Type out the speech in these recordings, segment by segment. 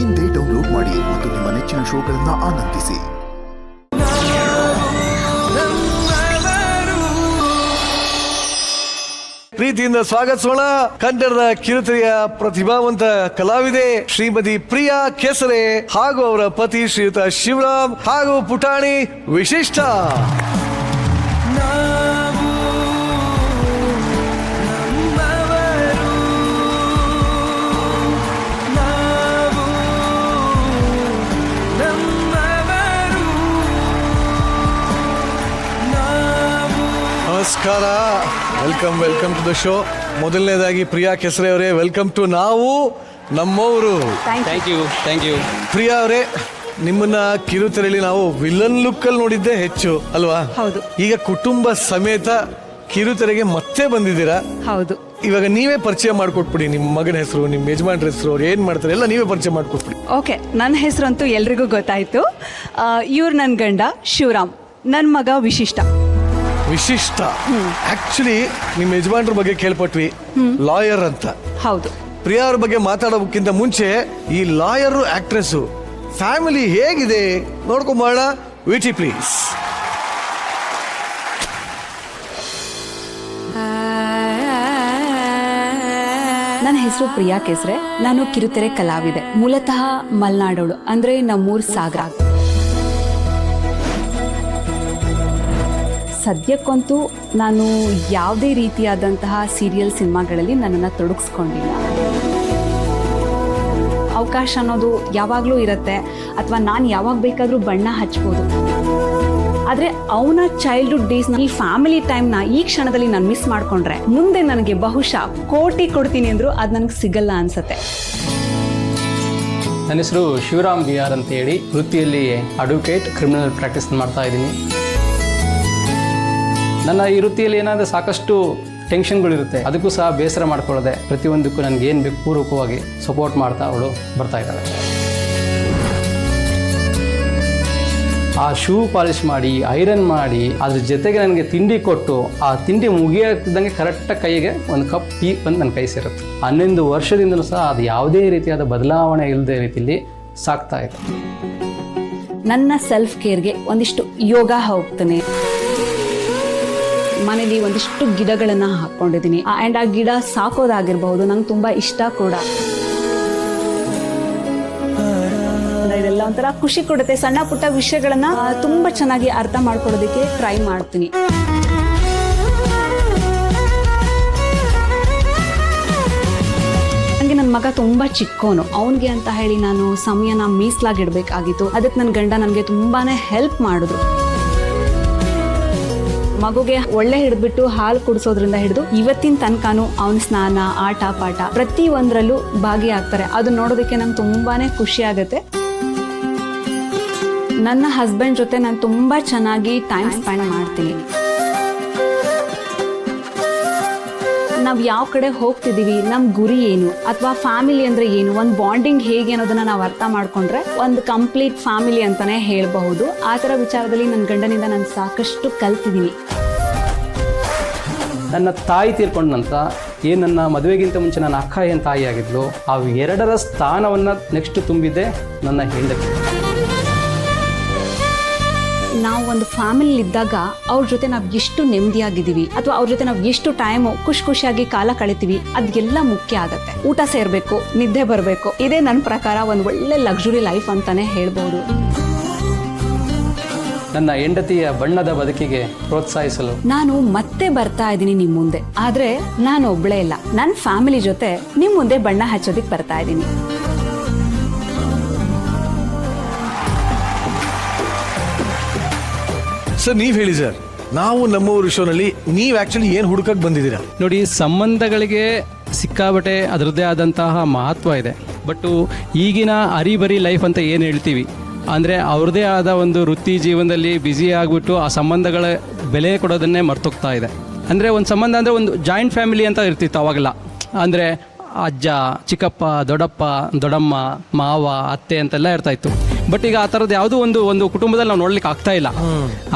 ಇಂದೇ ಡೌನ್ಲೋಡ್ ಮಾಡಿ ಮತ್ತು ನಿಮ್ಮ ನೆಚ್ಚಿನ ಶೋಗಳನ್ನು ಆನಂದಿಸಿ. ಪ್ರೀತಿಯಿಂದ ಸ್ವಾಗತಿಸೋಣ ಕನ್ನಡದ ಕಿರುತೆರೆಯ ಪ್ರತಿಭಾವಂತ ಕಲಾವಿದೆ ಶ್ರೀಮತಿ ಪ್ರಿಯಾ ಕೆಸರೆ ಹಾಗೂ ಅವರ ಪತಿ ಶ್ರೀಯುತ ಶಿವರಾಮ್ ಹಾಗೂ ಪುಟಾಣಿ ವಿಶಿಷ್ಟ. ನಮಸ್ಕಾರ, ವೆಲ್ಕಮ್ ಟು ದ ಶೋ. ಮೊದಲನೇದಾಗಿ ಪ್ರಿಯಾ ಕೆಸರೆ ಅವರೇ, ವೆಲ್ಕಮ್ ಟು ನಾವು ನಮ್ಮವರು. Thank you. ಪ್ರಿಯಾ ಅವರೇ, ನಿಮ್ಮನ್ನ ಕಿರುತೆರೆಯಲ್ಲಿ ನಾವು ವಿಲನ್ ಲುಕ್ ಅಲ್ಲಿ ನೋಡಿದ್ದೆ ಹೆಚ್ಚು ಅಲ್ವಾ? ಹೌದು. ಈಗ ಕುಟುಂಬ ಸಮೇತ ಕಿರುತೆರೆಗೆ ಮತ್ತೆ ಬಂದಿದ್ದೀರಾ. ಹೌದು. ಇವಾಗ ನೀವೇ ಪರಿಚಯ ಮಾಡ್ಕೊಟ್ಬಿಡಿ, ನಿಮ್ಮ ಮಗನ ಹೆಸರು, ನಿಮ್ಮ ಯಜಮಾನ್ರ ಹೆಸರು, ಅವ್ರು ಏನ್ ಮಾಡ್ತಾರೆ ಎಲ್ಲ ನೀವೇ ಪರಿಚಯ ಮಾಡ್ಕೊಟ್ಬಿಡಿ. ಓಕೆ, ನನ್ನ ಹೆಸರಂತೂ ಎಲ್ರಿಗೂ ಗೊತ್ತಾಯ್ತು. ಇವ್ರು ನನ್ನ ಗಂಡ ಶಿವರಾಮ್, ನನ್ನ ಮಗ ವಿಶಿಷ್ಟ. ಆಕ್ಚುಲಿ ನಿಮ್ಮ ಯಜಮಾನ್ರ ಬಗ್ಗೆ ಕೇಳ್ಪಟ್ವಿ, ಲಾಯರ್ ಅಂತ. ಹೌದು. ಪ್ರಿಯಾ ಅವ್ರ ಬಗ್ಗೆ ಮಾತಾಡೋಕ್ಕಿಂತ ಮುಂಚೆ ಈ ಲಾಯರ್ ಆಕ್ಟ್ರೆಸ್ ಫ್ಯಾಮಿಲಿ ಹೇಗಿದೆ ನೋಡ್ಕೊಂಬೋಣ. VT please. ನನ್ನ ಹೆಸರು ಪ್ರಿಯಾ ಕೆಸರೆ. ನಾನು ಕಿರುತೆರೆ ಕಲಾವಿದೆ. ಮೂಲತಃ ಮಲೆನಾಡೋಳು, ಅಂದ್ರೆ ನಮ್ಮೂರು ಸಾಗರ. ಸದ್ಯಕ್ಕಂತೂ ನಾನು ಯಾವುದೇ ರೀತಿಯಾದಂತಹ ಸೀರಿಯಲ್ ಸಿನಿಮಾಗಳಲ್ಲಿ ನನ್ನನ್ನು ತೊಡಗಿಸ್ಕೊಂಡಿಲ್ಲ. ಅವಕಾಶ ಅನ್ನೋದು ಯಾವಾಗಲೂ ಇರುತ್ತೆ, ಅಥವಾ ನಾನು ಯಾವಾಗ ಬೇಕಾದರೂ ಬಣ್ಣ ಹಚ್ಬೋದು. ಆದರೆ ಅವನ ಚೈಲ್ಡ್ಹುಡ್ ಡೇಸ್ನ, ಈ ಫ್ಯಾಮಿಲಿ ಟೈಮ್ನ ಈ ಕ್ಷಣದಲ್ಲಿ ನಾನು ಮಿಸ್ ಮಾಡಿಕೊಂಡ್ರೆ ಮುಂದೆ ನನಗೆ ಬಹುಶಃ ಕೋಟಿ ಕೊಡ್ತೀನಿ ಅಂದರೂ ಅದು ನನಗೆ ಸಿಗಲ್ಲ ಅನ್ಸುತ್ತೆ. ನನ್ನ ಹೆಸರು ಶಿವರಾಮ್ ಬಿಆರ್ ಅಂತ ಹೇಳಿ, ವೃತ್ತಿಯಲ್ಲಿ ಅಡ್ವೊಕೇಟ್, ಕ್ರಿಮಿನಲ್ ಪ್ರಾಕ್ಟೀಸ್ ಮಾಡ್ತಾ ಇದ್ದೀನಿ. ನನ್ನ ಈ ವೃತ್ತಿಯಲ್ಲಿ ಏನಾದರೂ ಸಾಕಷ್ಟು ಟೆನ್ಷನ್ಗಳಿರುತ್ತೆ, ಅದಕ್ಕೂ ಸಹ ಬೇಸರ ಮಾಡ್ಕೊಳ್ಳದೆ ಪ್ರತಿಯೊಂದಕ್ಕೂ ನನಗೆ ಏನು ಬೇಕು ಪೂರ್ವಕವಾಗಿ ಸಪೋರ್ಟ್ ಮಾಡ್ತಾ ಅವಳು ಬರ್ತಾ ಇದ್ದಾಳೆ. ಆ ಶೂ ಪಾಲಿಶ್ ಮಾಡಿ, ಐರನ್ ಮಾಡಿ, ಅದ್ರ ಜೊತೆಗೆ ನನಗೆ ತಿಂಡಿ ಕೊಟ್ಟು, ಆ ತಿಂಡಿ ಮುಗಿಯೋದಂಗೆ ಕರೆಕ್ಟಾಗಿ ಕೈಗೆ ಒಂದು ಕಪ್ ಟೀ ಬಂದು ನನ್ನ ಕೈ ಸೇರುತ್ತೆ. 11 ವರ್ಷದಿಂದಲೂ ಸಹ ಅದು ಯಾವುದೇ ರೀತಿಯಾದ ಬದಲಾವಣೆ ಇಲ್ಲದೆ ರೀತಿಯಲ್ಲಿ ಸಾಕ್ತಾ ಇದೆ. ನನ್ನ ಸೆಲ್ಫ್ ಕೇರ್ಗೆ ಒಂದಿಷ್ಟು ಯೋಗ ಹೋಗ್ತಾನೆ. ಮನೇಲಿ ಒಂದಿಷ್ಟು ಗಿಡಗಳನ್ನು ಹಾಕ್ಕೊಂಡಿದ್ದೀನಿ. ಆ್ಯಂಡ್ ಆ ಗಿಡ ಸಾಕೋದಾಗಿರ್ಬಹುದು, ನಂಗೆ ತುಂಬ ಇಷ್ಟ ಕೂಡ. ಇದೆಲ್ಲ ಒಂಥರ ಖುಷಿ ಕೊಡುತ್ತೆ. ಸಣ್ಣ ಪುಟ್ಟ ವಿಷಯಗಳನ್ನ ತುಂಬ ಚೆನ್ನಾಗಿ ಅರ್ಥ ಮಾಡ್ಕೊಳ್ಳೋದಕ್ಕೆ ಟ್ರೈ ಮಾಡ್ತೀನಿ. ನನಗೆ ನನ್ನ ಮಗ ತುಂಬ ಚಿಕ್ಕೋನು, ಅವನಿಗೆ ಅಂತ ಹೇಳಿ ನಾನು ಸಮಯನ ಮೀಸಲಾಗಿಡ್ಬೇಕಾಗಿತ್ತು. ಅದಕ್ಕೆ ನನ್ನ ಗಂಡ ನನಗೆ ತುಂಬಾನೇ ಹೆಲ್ಪ್ ಮಾಡಿದ್ರು. ಮಗುಗೆ ಒಳ್ಳೆ ಹಿಡಿದ್ಬಿಟ್ಟು ಹಾಲು ಕುಡಿಸೋದ್ರಿಂದ ಹಿಡಿದು ಇವತ್ತಿನ ತನಕನೂ ಅವನ ಸ್ನಾನ, ಆಟ ಪಾಠ ಪ್ರತಿ ಒಂದರಲ್ಲೂ ಭಾಗಿಯಾಗ್ತಾರೆ. ಅದು ನೋಡೋದಕ್ಕೆ ನಂಗೆ ತುಂಬಾನೇ ಖುಷಿ ಆಗುತ್ತೆ. ನನ್ನ ಹಸ್ಬೆಂಡ್ ಜೊತೆ ನಾನು ತುಂಬಾ ಚೆನ್ನಾಗಿ ಟೈಮ್ ಸ್ಪೆಂಡ್ ಮಾಡ್ತೀನಿ. ನಾವು ಯಾವ ಕಡೆ ಹೋಗ್ತಿದ್ದೀವಿ, ನಮ್ಮ ಗುರಿ ಏನು, ಅಥವಾ ಫ್ಯಾಮಿಲಿ ಅಂದ್ರೆ ಏನು, ಒಂದು ಬಾಂಡಿಂಗ್ ಹೇಗೆ ಅನ್ನೋದನ್ನ ನಾವು ಅರ್ಥ ಮಾಡ್ಕೊಂಡ್ರೆ ಒಂದು ಕಂಪ್ಲೀಟ್ ಫ್ಯಾಮಿಲಿ ಅಂತಾನೆ ಹೇಳ್ಬಹುದು. ಆ ಥರ ವಿಚಾರದಲ್ಲಿ ನನ್ನ ಗಂಡನಿಂದ ನಾನು ಸಾಕಷ್ಟು ಕಲ್ತಿದ್ದೀನಿ. ನನ್ನ ತಾಯಿ ತೀರ್ಕೊಂಡ ನಂತರ ಏನು ನನ್ನ ಮದುವೆಗಿಂತ ಮುಂಚೆ ನನ್ನ ಅಕ್ಕ ಏನು ತಾಯಿ ಆಗಿದ್ಲು, ಆ ಎರಡರ ಸ್ಥಾನವನ್ನು ನೆಕ್ಸ್ಟ್ ತುಂಬಿದೆ ನನ್ನ ಹೆಂಡತಿ. ನಾವು ಒಂದು ಫ್ಯಾಮಿಲಿ ಇದ್ದಾಗ ಅವ್ರ ಜೊತೆ ನಾವು ಎಷ್ಟು ನೆಮ್ಮದಿಯಾಗಿದ್ದೀವಿ, ಅಥವಾ ಅವ್ರ ಜೊತೆ ನಾವು ಎಷ್ಟು ಟೈಮು ಖುಷಿಯಾಗಿ ಕಾಲ ಕಳಿತೀವಿ, ಅದೆಲ್ಲ ಮುಖ್ಯ ಆಗುತ್ತೆ. ಊಟ ಸೇರಬೇಕು, ನಿದ್ದೆ ಬರಬೇಕು. ಇದೇ ನನ್ನ ಪ್ರಕಾರ ಒಂದು ಒಳ್ಳೆ ಲಕ್ಸುರಿ ಲೈಫ್ ಅಂತಾನೆ ಹೇಳ್ಬೋದು. ನನ್ನ ಹೆಂಡತಿಯ ಬಣ್ಣದ ಬದುಕಿಗೆ ಪ್ರೋತ್ಸಾಹಿಸಲು ನಾನು ಮತ್ತೆ ಬರ್ತಾ ಇದ್ದೀನಿ ನಿಮ್ಮ ಮುಂದೆ. ಆದ್ರೆ ನಾನು ಒಬ್ಳೇ ಇಲ್ಲ, ನನ್ನ ಫ್ಯಾಮಿಲಿ ಜೊತೆ ನಿಮ್ಮ ಮುಂದೆ ಬಣ್ಣ ಹಚ್ಚೋದಿಕ್ ಬರ್ತಾ ಇದ್ದೀನಿ. ಸರ್, ನೀವ್ ಹೇಳಿ ಸರ್, ನಾವು ನಮ್ಮೂರು ಶೋನಲ್ಲಿ ನೀವು ಆಕ್ಚುಲಿ ಏನು ಹುಡುಕಕ್ಕೆ ಬಂದಿದ್ದೀರಾ? ನೋಡಿ, ಸಂಬಂಧಗಳಿಗೆ ಸಿಕ್ಕಾಬಟ್ಟೆ ಅದರದ್ದೇ ಆದಂತಹ ಮಹತ್ವ ಇದೆ. ಬಟ್ಟು ಈಗಿನ ಅರಿಬರಿ ಲೈಫ್ ಅಂತ ಏನು ಹೇಳ್ತೀವಿ, ಅಂದರೆ ಅವ್ರದ್ದೇ ಆದ ಒಂದು ವೃತ್ತಿ ಜೀವನದಲ್ಲಿ ಬ್ಯುಸಿ ಆಗಿಬಿಟ್ಟು ಆ ಸಂಬಂಧಗಳ ಬೆಲೆ ಕೊಡೋದನ್ನೇ ಮರ್ತೋಗ್ತಾ ಇದೆ. ಅಂದರೆ ಒಂದು ಸಂಬಂಧ ಅಂದರೆ ಒಂದು ಜಾಯಿಂಟ್ ಫ್ಯಾಮಿಲಿ ಅಂತ ಇರ್ತಿತ್ತು ಅವಾಗೆಲ್ಲ. ಅಂದರೆ ಅಜ್ಜ, ಚಿಕ್ಕಪ್ಪ, ದೊಡ್ಡಪ್ಪ, ದೊಡ್ಡಮ್ಮ, ಮಾವ, ಅತ್ತೆ ಅಂತೆಲ್ಲ ಇರ್ತಾ ಇತ್ತು. ಬಟ್ ಈಗ ಆ ಥರದ್ದು ಯಾವುದೋ ಒಂದು ಕುಟುಂಬದಲ್ಲಿ ನಾವು ನೋಡ್ಲಿಕ್ಕೆ ಆಗ್ತಾ ಇಲ್ಲ.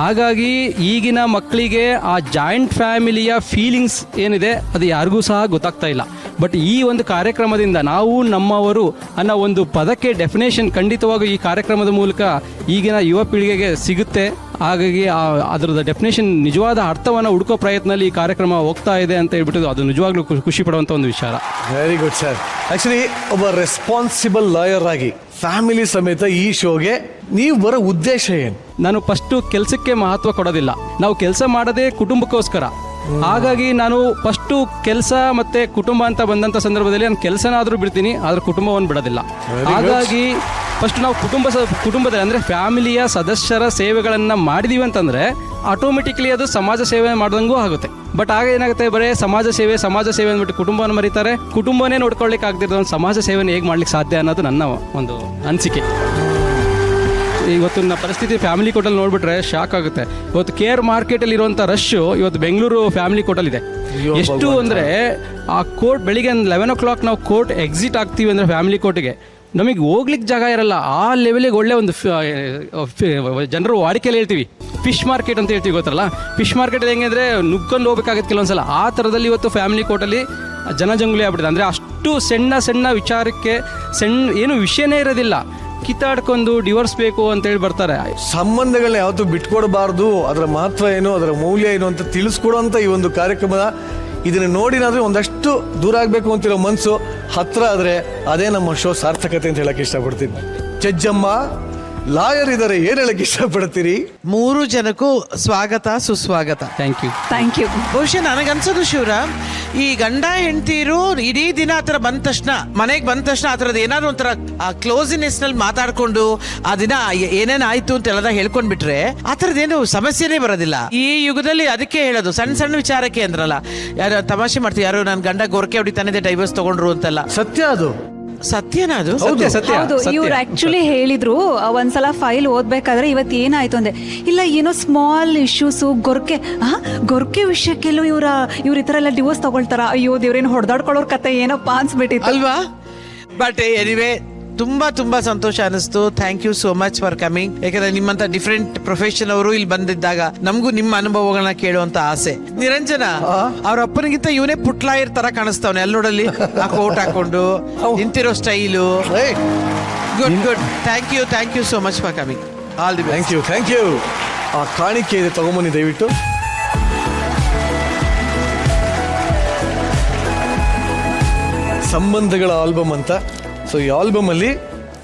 ಹಾಗಾಗಿ ಈಗಿನ ಮಕ್ಕಳಿಗೆ ಆ ಜಾಯಿಂಟ್ ಫ್ಯಾಮಿಲಿಯ ಫೀಲಿಂಗ್ಸ್ ಏನಿದೆ ಅದು ಯಾರಿಗೂ ಸಹ ಗೊತ್ತಾಗ್ತಾ ಇಲ್ಲ. ಬಟ್ ಈ ಒಂದು ಕಾರ್ಯಕ್ರಮದಿಂದ ನಾವು ನಮ್ಮವರು ಅನ್ನೋ ಒಂದು ಪದಕ್ಕೆ ಡೆಫಿನೇಷನ್ ಖಂಡಿತವಾಗೂ ಈ ಕಾರ್ಯಕ್ರಮದ ಮೂಲಕ ಈಗಿನ ಯುವ ಪೀಳಿಗೆಗೆ ಸಿಗುತ್ತೆ. ಹಾಗಾಗಿ ಅದರದ ಡೆಫಿನೇಷನ್ ನಿಜವಾದ ಅರ್ಥವನ್ನು ಹುಡುಕೋ ಪ್ರಯತ್ನದಲ್ಲಿ ಈ ಕಾರ್ಯಕ್ರಮ ಹೋಗ್ತಾ ಇದೆ ಅಂತ ಹೇಳ್ಬಿಟ್ಟು ಅದು ನಿಜವಾಗ್ಲೂ ಖುಷಿ ಪಡುವಂಥ ಒಂದು ವಿಚಾರ. Very good sir. ಆಕ್ಚುಲಿ ಒಬ್ಬ ರೆಸ್ಪಾನ್ಸಿಬಲ್ ಲಾಯರ್ ಆಗಿ ಫ್ಯಾಮಿಲಿ ಸಮೇತ ಈ ಶೋಗೆ ನೀವು ಬರೋ ಉದ್ದೇಶ ಏನು? ನಾನು ಫಸ್ಟು ಕೆಲಸಕ್ಕೆ ಮಹತ್ವ ಕೊಡೋದಿಲ್ಲ. ನಾವು ಕೆಲಸ ಮಾಡೋದೇ ಕುಟುಂಬಕ್ಕೋಸ್ಕರ. ಹಾಗಾಗಿ ನಾನು ಫಸ್ಟು ಕೆಲಸ ಮತ್ತೆ ಕುಟುಂಬ ಅಂತ ಬಂದಂಥ ಸಂದರ್ಭದಲ್ಲಿ ನಾನು ಕೆಲಸನಾದರೂ ಬಿಡ್ತೀನಿ, ಆದರೆ ಕುಟುಂಬವನ್ನು ಬಿಡೋದಿಲ್ಲ. ಹಾಗಾಗಿ ಫಸ್ಟ್ ನಾವು ಕುಟುಂಬದಲ್ಲಿ ಅಂದರೆ ಫ್ಯಾಮಿಲಿಯ ಸದಸ್ಯರ ಸೇವೆಗಳನ್ನು ಮಾಡಿದೀವಿ ಅಂತಂದರೆ ಆಟೋಮೆಟಿಕ್ಲಿ ಅದು ಸಮಾಜ ಸೇವೆ ಮಾಡ್ದಂಗೂ ಆಗುತ್ತೆ. ಬಟ್ ಆಗ ಏನಾಗುತ್ತೆ, ಬರೀ ಸಮಾಜ ಸೇವೆ ಅಂದ್ಬಿಟ್ಟು ಕುಟುಂಬವನ್ನು ಮರೀತಾರೆ. ಕುಟುಂಬನೇ ನೋಡ್ಕೊಳ್ಳಿಕ್ಕೆ ಆಗ್ತಿರೋ ಒಂದು ಸಮಾಜ ಸೇವೆನ ಹೇಗೆ ಮಾಡ್ಲಿಕ್ಕೆ ಸಾಧ್ಯ ಅನ್ನೋದು ನನ್ನ ಒಂದು ಅನಿಸಿಕೆ. ಇವತ್ತಿನ ಪರಿಸ್ಥಿತಿ ಫ್ಯಾಮಿಲಿ ಕೋರ್ಟಲ್ಲಿ ನೋಡ್ಬಿಟ್ರೆ ಶಾಕ್ ಆಗುತ್ತೆ. ಇವತ್ತು ಕೇರ್ ಮಾರ್ಕೆಟಲ್ಲಿ ಇರುವಂಥ ರಶ್ಶು ಇವತ್ತು ಬೆಂಗಳೂರು ಫ್ಯಾಮಿಲಿ ಕೋರ್ಟಲ್ಲಿದೆ. ಎಷ್ಟು ಅಂದರೆ ಆ ಕೋರ್ಟ್ ಬೆಳಿಗ್ಗೆ 11 o'clock ನಾವು ಕೋರ್ಟ್ ಎಕ್ಸಿಟ್ ಆಗ್ತೀವಿ ಅಂದರೆ ಫ್ಯಾಮಿಲಿ ಕೋರ್ಟಿಗೆ ನಮಗೆ ಹೋಗ್ಲಿಕ್ಕೆ ಜಾಗ ಇರಲ್ಲ. ಆ ಲೆವೆಲಿಗೆ ಒಳ್ಳೆ ಒಂದು ಜನರು ವಾಡಿಕೆಯಲ್ಲಿ ಹೇಳ್ತೀವಿ ಫಿಶ್ ಮಾರ್ಕೆಟ್ ಅಂತ ಹೇಳ್ತೀವಿ, ಗೊತ್ತಲ್ಲ. ಫಿಶ್ ಮಾರ್ಕೆಟ್ ಹೆಂಗೆ ಅಂದರೆ ನುಗ್ಕೊಂಡು ಹೋಗ್ಬೇಕಾಗುತ್ತೆ ಕೆಲವೊಂದ್ಸಲ. ಆ ಥರದಲ್ಲಿ ಇವತ್ತು ಫ್ಯಾಮಿಲಿ ಕೋರ್ಟಲ್ಲಿ ಜನಜಂಗುಲಿ ಆಗ್ಬಿಟ್ಟಿದೆ. ಅಂದರೆ ಅಷ್ಟು ಸಣ್ಣ ವಿಚಾರಕ್ಕೆ ಏನು ವಿಷಯನೇ ಇರೋದಿಲ್ಲ, ಕಿತ್ತಾಡ್ಕೊಂಡು ಡಿವೋರ್ಸ್ ಬೇಕು ಅಂತೇಳಿ ಬರ್ತಾರೆ. ಸಂಬಂಧಗಳನ್ನ ಯಾವತ್ತೂ ಬಿಟ್ಕೊಡ್ಬಾರ್ದು, ಅದರ ಮಹತ್ವ ಏನು, ಅದರ ಮೌಲ್ಯ ಏನು ಅಂತ ತಿಳಿಸ್ಕೊಡುವಂಥ ಈ ಒಂದು ಕಾರ್ಯಕ್ರಮದ ಇದನ್ನು ನೋಡಿನಾದ್ರೆ ಒಂದಷ್ಟು ದೂರ ಆಗಬೇಕು ಅಂತಿರೋ ಮನಸ್ಸು ಹತ್ರ ಆದರೆ ಅದೇ ನಮ್ಮ ಶೋ ಸಾರ್ಥಕತೆ ಅಂತ ಹೇಳಕ್ಕೆ ಇಷ್ಟಪಡ್ತೀನಿ. ಜಜ್ಜಮ್ಮ ಲಾಯರ್ ಇದ್ದಾರೆ, ಏನು ಹೇಳಕ್ಕೆ ಇಷ್ಟಪಡ್ತೀರಿ? 3 ಜನಕ್ಕೂ ಸ್ವಾಗತ, ಸುಸ್ವಾಗತ. Thank you. ಬಹುಶಃ ನನಗನ್ಸೋದು ಶಿವರಾಮ್, ಈ ಗಂಡ ಹೆಂಡ್ತೀರು ಇಡೀ ದಿನ ಆ ಥರ ಬಂದ ತಕ್ಷಣ, ಮನೆಗೆ ಬಂದ ತಕ್ಷಣ ಆ ಥರದ್ದು ಏನಾದ್ರು ಒಂಥರ ಆ ಕ್ಲೋಸಿನೆಸ್ ನಲ್ಲಿ ಮಾತಾಡ್ಕೊಂಡು ಆ ದಿನ ಏನೇನು ಆಯ್ತು ಅಂತ ಎಲ್ಲ ಹೇಳ್ಕೊಂಡ್ಬಿಟ್ರೆ ಆ ಥರದ್ದೇನು ಸಮಸ್ಯೆನೇ ಬರೋದಿಲ್ಲ ಈ ಯುಗದಲ್ಲಿ. ಅದಕ್ಕೆ ಹೇಳೋದು ಸಣ್ಣ ವಿಚಾರಕ್ಕೆ ಅಂದ್ರಲ್ಲ, ಯಾರು ತಮಾಷೆ ಮಾಡ್ತೀವಿ, ಯಾರು ನನ್ನ ಗಂಡ ಗೊರಕೆ ಹೊಡಿತಾನೆ ಡೈವರ್ಸ್ ತಗೊಂಡ್ರು ಅಂತೆಲ್ಲ. ಸತ್ಯ ಅದು. ಸತ್ಯನಾ ಅದು? ಹೌದು, ಇವ್ರು ಆಕ್ಚುಲಿ ಹೇಳಿದ್ರು ಒಂದ್ಸಲ ಫೈಲ್ ಓದ್ಬೇಕಾದ್ರೆ ಇವತ್ತು ಏನಾಯ್ತು ಅಂದ್ರೆ, ಇಲ್ಲ ಏನೋ ಸ್ಮಾಲ್ ಇಶ್ಯೂಸು, ಗೊರ್ಕೆ ವಿಷಯಕ್ಕೆಲ್ಲೂ ಇವ್ರ ಈ ತರ ಎಲ್ಲ ಡಿವೋರ್ಸ್ ತಗೊಳ್ತಾರ, ಅಯ್ಯೋ ದೇವ್ರೇನು ಹೊಡೆದಾಡ್ಕೊಳ್ಳೋರ್ ಕತೆ ಏನಪ್ಪ ಅನ್ಸ್ಬಿಟ್ಟಿತ್ತು ಅಲ್ವಾ. ಬಟ್ ಎನಿವೇ ತುಂಬಾ ಸಂತೋಷ ಅನಿಸ್ತು. Thank you so much for coming. ಯಾಕಂದ್ರೆ ನಿಮ್ಮಂತ ಡಿಫ್ರೆಂಟ್ ಪ್ರೊಫೆಷನ್ ಅವರು ಇಲ್ಲಿ ಬಂದಿದ್ದಾಗ ನಮಗೂ ನಿಮ್ಮ ಅನುಭವಗಳನ್ನ ಕೇಳುವಂತ ಆಸೆ. ನಿರಂಜನ ಅವ್ರ ಅಪ್ಪನಿಗಿಂತ ಇವನೇ ಪುಟ್ಲಾಯರ್ ತರ ಕಾಣಿಸ್ತಾವನೆ ಅಲ್ಲಿ ನೋಡಲ್ಲಿ, ಆ ಕೋಟ್ ಹಾಕೊಂಡು ನಿಂತಿರೋ style. Good. Thank you so much for coming. All the best. Thank you. ಆ ಕಾಣಿಕೆ ಇದೆ, ತಗೊಂಬನ್ನಿ ದಯವಿಟ್ಟು. ಸಂಬಂಧಗಳ ಆಲ್ಬಮ್ ಅಂತ. ಸೊ ಈ ಆಲ್ಬಮ್ ಅಲ್ಲಿ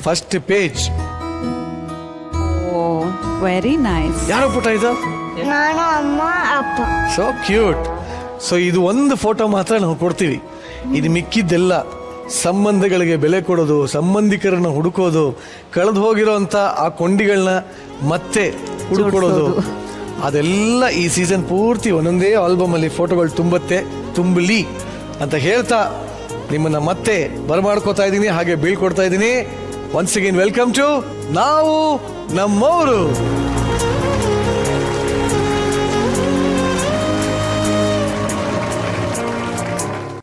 ಫಸ್ಟ್ ಪೇಜ್ ವೆರಿ ನೈಸ್. ಯಾರೋ ಪುಟ ಇದು? ನಾನು, ಅಮ್ಮ, ಅಪ್ಪ. So cute. ಸೊ ಇದು ಒಂದು ಫೋಟೋ ಮಾತ್ರ ನಾವು ಕೊಡ್ತೀವಿ. ಇದು ಮಿಕ್ಕಿದ್ದೆಲ್ಲ ಸಂಬಂಧಗಳಿಗೆ ಬೆಲೆ ಕೊಡೋದು, ಸಂಬಂಧಿಕರನ್ನ ಹುಡುಕೋದು, ಕಳೆದು ಹೋಗಿರೋಂಥ ಆ ಕೊಂಡಿಗಳನ್ನ ಮತ್ತೆ ಹುಡುಕೊಡೋದು, ಅದೆಲ್ಲ ಈ ಸೀಸನ್ ಪೂರ್ತಿ ಒಂದೊಂದೇ ಆಲ್ಬಮ್ ಅಲ್ಲಿ ಫೋಟೋಗಳು ತುಂಬಲಿ ಅಂತ ಹೇಳ್ತಾ ನಿಮ್ಮನ್ನ ಮತ್ತೆ ಬರಮಾಡ್ಕೋತಾ ಇದ್ದೀನಿ, ಹಾಗೆ ಬೀಳ್ಕೊಡ್ತಾ ಇದ್ದೀನಿ. ಒನ್ಸ್ ಅಗೇನ್ ವೆಲ್ಕಮ್ ಟು ನಾವು ನಮ್ಮವರು.